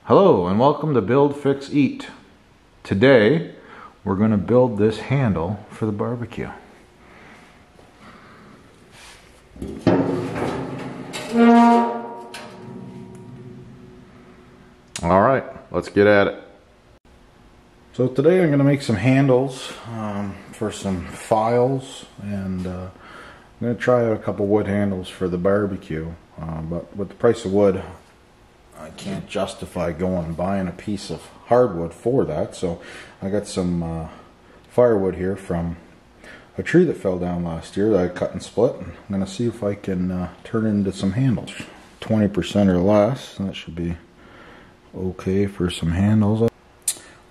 Hello and welcome to Build, Fix, Eat. Today we're going to build this handle for the barbecue. Alright, let's get at it. So today I'm going to make some handles for some files, and I'm going to try out a couple wood handles for the barbecue, but with the price of wood I can't justify going and buying a piece of hardwood for that. So I got some firewood here from a tree that fell down last year that I cut and split. I'm going to see if I can turn it into some handles. 20% or less, that should be okay for some handles.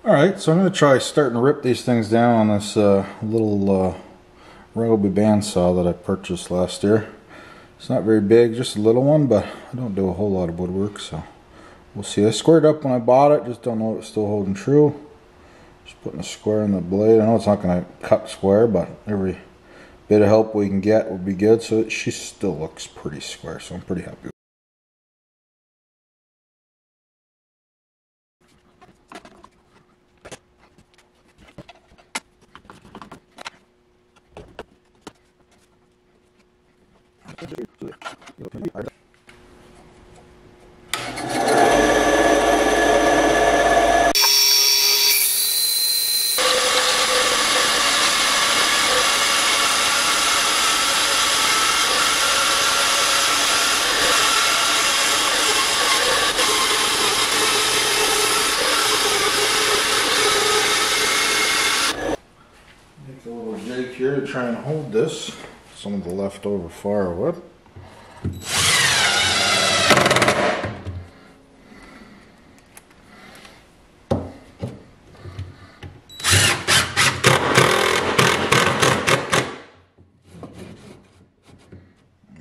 Alright, so I'm going to try starting to rip these things down on this little Ryobi bandsaw that I purchased last year. It's not very big, just a little one, but I don't do a whole lot of woodwork, so we'll see. I squared up when I bought it, just don't know if it's still holding true. Just putting a square in the blade. I know it's not going to cut square, but every bit of help we can get would be good. So she still looks pretty square, so I'm pretty happy with it. Make a little jig here to try and hold this, some of the leftover firewood.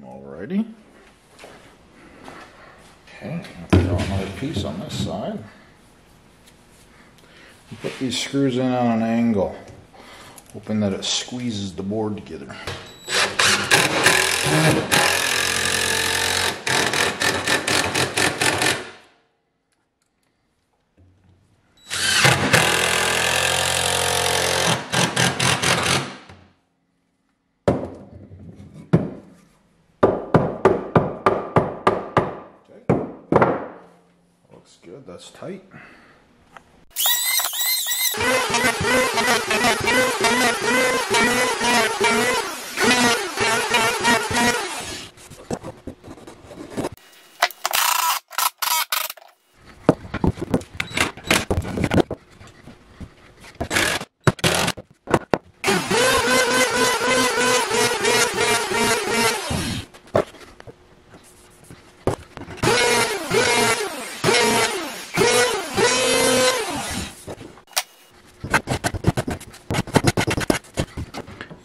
Alrighty. Okay, I'll put another piece on this side. Put these screws in on an angle, hoping that it squeezes the board together. Looks good, that's tight.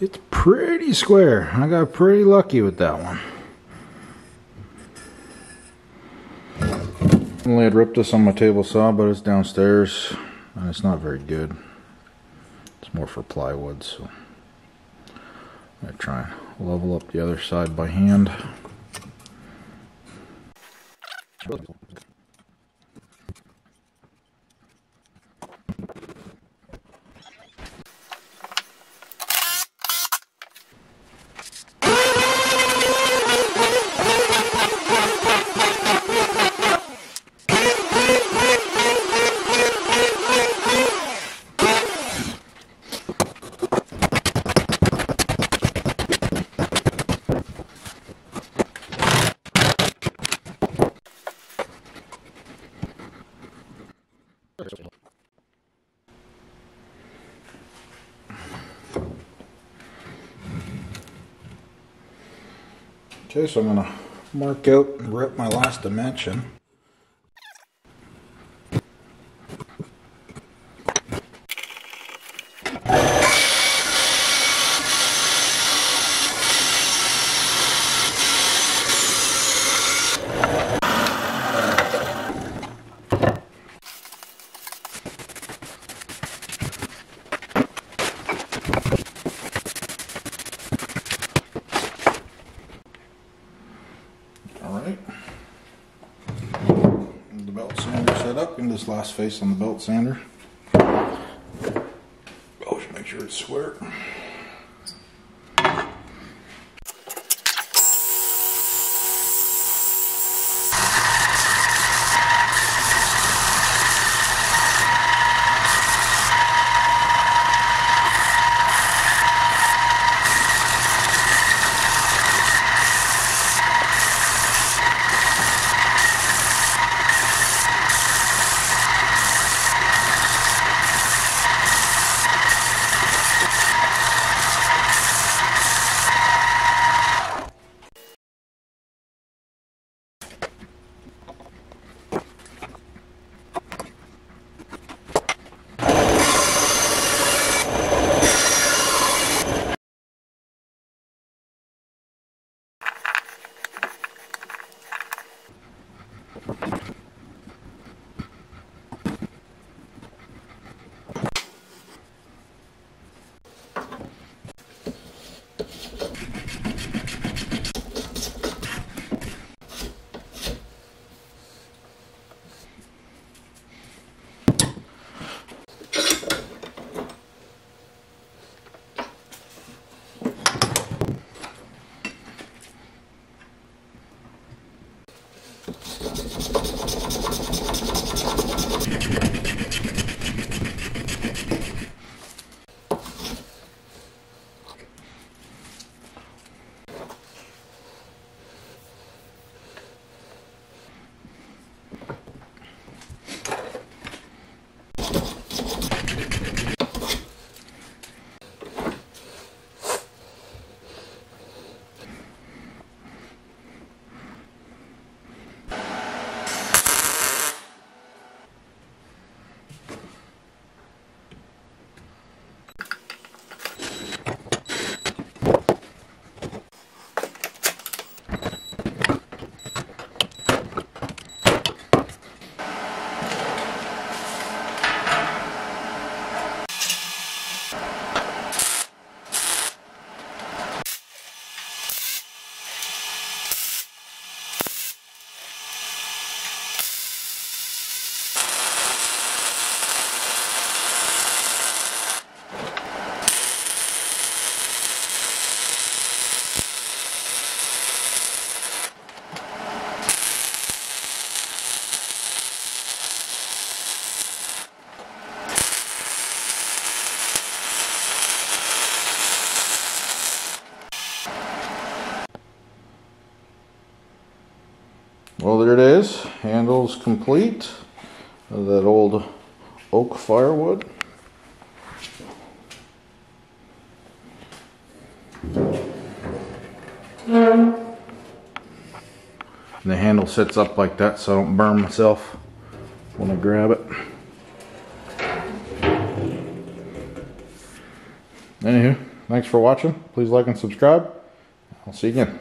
It's pretty square. I got pretty lucky with that one. I had ripped this on my table saw, but it's downstairs and it's not very good. It's more for plywood, so I'm gonna try and level up the other side by hand. Okay, so I'm going to mark out and rip my last dimension. Alright. stuck in this last face on the belt sander. Oh, should make sure it's square. Well, there it is. Handle's complete. That old oak firewood. And the handle sits up like that so I don't burn myself when I grab it. Anywho, thanks for watching. Please like and subscribe. I'll see you again.